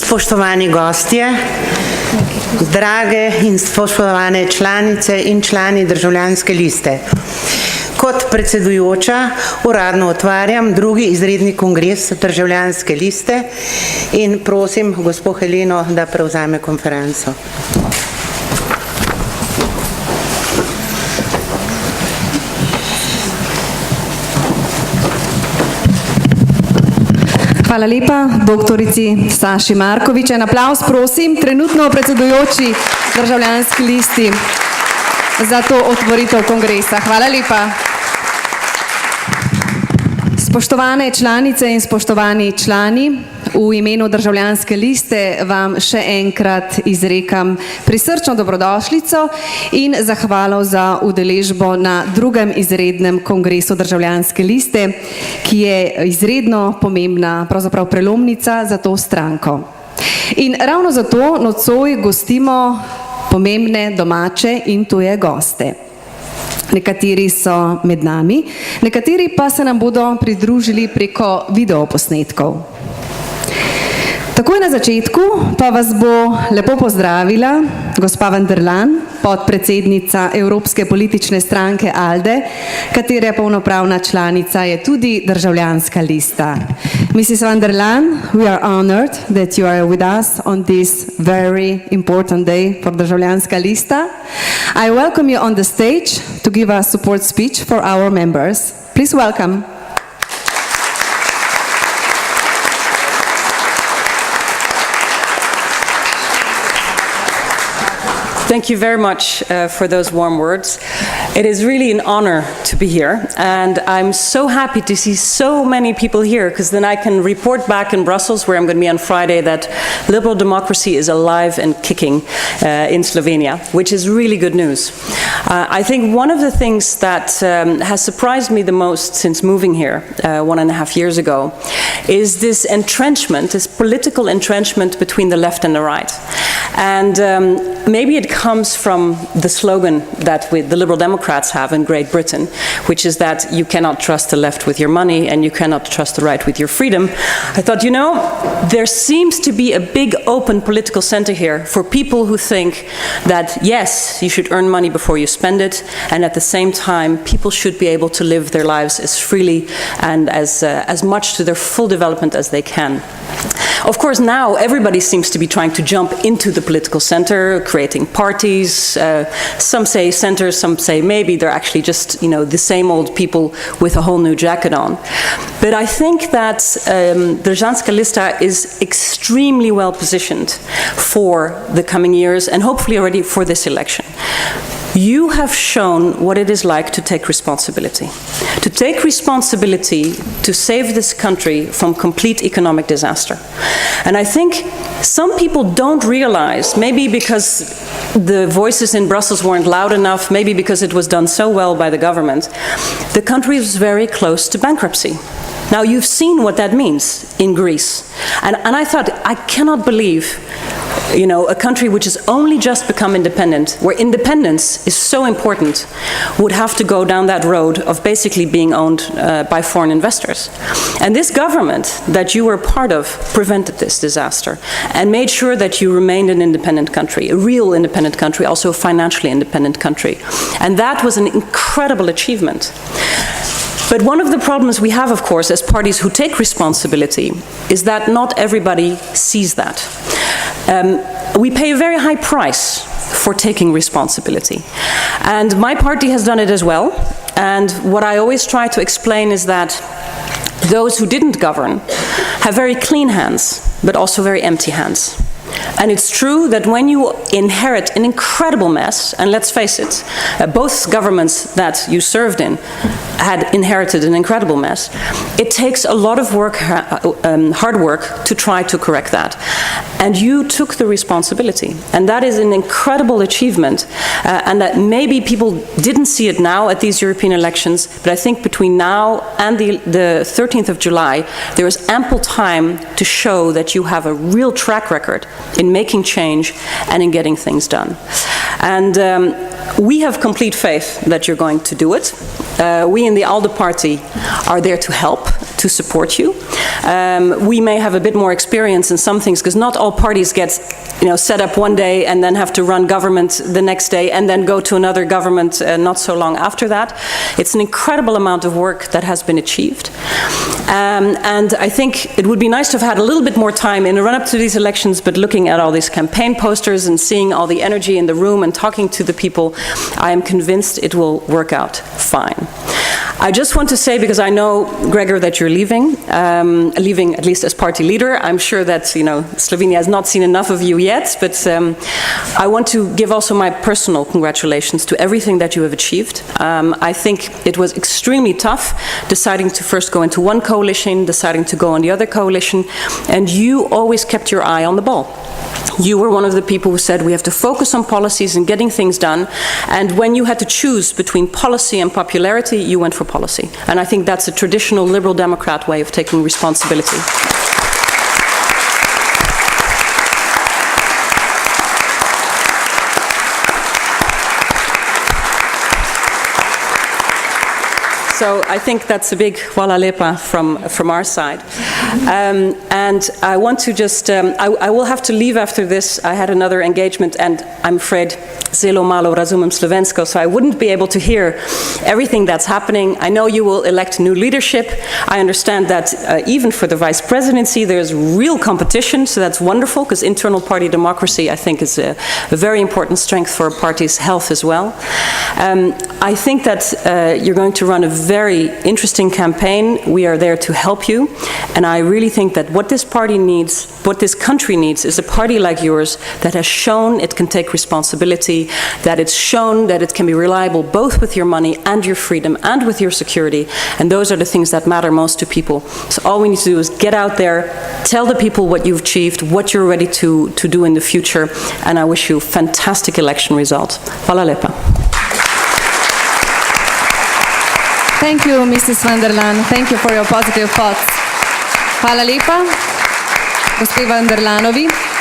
Spoštovani gostje, drage in spoštovane članice in člani Državljanske liste. Kot predsedujoča uradno otvarjam drugi izredni kongres Državljanske liste in prosim gospo Heleno, da prevzame konferenco. Hvala lepa doktorici Saši Markovič. En aplavz prosim, trenutno predsedujoči Državljanski listi za to otvoritev kongresa. Hvala lepa. Spoštovane članice in spoštovani člani, v imenu Državljanske liste vam še enkrat izrekam prisrčno dobrodošlico in zahvalo za udeležbo na drugem izrednem kongresu Državljanske liste, ki je izredno pomembna, pravzaprav prelomnica za to stranko. In ravno zato nocoj gostimo pomembne domače in tuje goste. Nekateri so med nami, nekateri pa se nam bodo pridružili preko videoposnetkov. Takoj na začetku pa vas bo lepo pozdravila gospa Laan, podpredsednica Evropske politične stranke ALDE, katere polnopravna članica je tudi Državljanska lista. Mrs. Laan, we are honored that you are with us on this very important day for Državljanska lista. I welcome you on the stage to give a support speech for our members. Please welcome. Thank you very much for those warm words. It is really an honor to be here, and I'm so happy to see so many people here, because then I can report back in Brussels, where I'm going to be on Friday, that liberal democracy is alive and kicking in Slovenia, which is really good news. I think one of the things that has surprised me the most since moving here 1.5 years ago is this entrenchment, this political entrenchment between the left and the right. And maybe it comes from the slogan that the Liberal Democrats have in Great Britain, which is that you cannot trust the left with your money and you cannot trust the right with your freedom. I thought, you know, there seems to be a big open political center here for people who think that, yes, you should earn money before you spend it, and at the same time, people should be able to live their lives as freely and as much to their full development as they can. Of course, now everybody seems to be trying to jump into the political center, creating parties. Some say centers, some say maybe they're actually just, you know, the same old people with a whole new jacket on. But I think that Državljanska lista is extremely well positioned for the coming years and hopefully already for this election. You have shown what it is like to take responsibility. To take responsibility to save this country from complete economic disaster. And I think some people don't realize, maybe because the voices in Brussels weren't loud enough, maybe because it was done so well by the government, the country is very close to bankruptcy. Now, you've seen what that means in Greece. And I thought, I cannot believe, you know, a country which has only just become independent, where independence is so important, would have to go down that road of basically being owned by foreign investors. And this government that you were part of prevented this disaster and made sure that you remained an independent country, a real independent country, also a financially independent country. And that was an incredible achievement. But one of the problems we have, of course, as parties who take responsibility, is that not everybody sees that. We pay a very high price for taking responsibility. And my party has done it as well. And what I always try to explain is that those who didn't govern have very clean hands, but also very empty hands. And it's true that when you inherit an incredible mess, and let's face it, both governments that you served in had inherited an incredible mess, it takes a lot of work, hard work, to try to correct that. And you took the responsibility. And that is an incredible achievement. And that maybe people didn't see it now at these European elections, but I think between now and the 13th of July, there is ample time to show that you have a real track record in making change and in getting things done. And we have complete faith that you're going to do it. We we in the ALDE party are there to help, to support you. We may have a bit more experience in some things, because not all parties get set up one day and then have to run government the next day and then go to another government not so long after that. It's an incredible amount of work that has been achieved. And I think it would be nice to have had a little bit more time in the run-up to these elections, but looking at all these campaign posters and seeing all the energy in the room and talking to the people, I am convinced it will work out fine. I just want to say, because I know, Gregor, that you're leaving at least as party leader. I'm sure that, Slovenia has not seen enough of you yet, but I want to give also my personal congratulations to everything that you have achieved. I think it was extremely tough deciding to first go into one coalition, deciding to go on the other coalition, and you always kept your eye on the ball. You were one of the people who said we have to focus on policies and getting things done, and when you had to choose between policy and popularity, you went for policy. And I think that's a traditional Liberal Democrat way of taking responsibility. So I think that's a big hvala lepa from our side. And I want to just, I will have to leave after this. I had another engagement, and I'm afraid zelo malo razumem slovensko, so I wouldn't be able to hear everything that's happening. I know you will elect new leadership. I understand that even for the vice presidency, there's real competition, so that's wonderful, because internal party democracy, I think, is a very important strength for a party's health as well. I think that you're going to run a very interesting campaign. We are there to help you, and I really think that what this party needs, what this country needs, is a party like yours that has shown it can take responsibility, that it's shown that it can be reliable both with your money and your freedom and with your security, and those are the things that matter most to people. So all we need to do is get out there, tell the people what you've achieved, what you're ready to do in the future, and I wish you fantastic election results. Hvala lepa. Thank you, Mrs. van der Laan. Thank you for your positive thoughts. Hvala lepa, gospe van der Laanovi.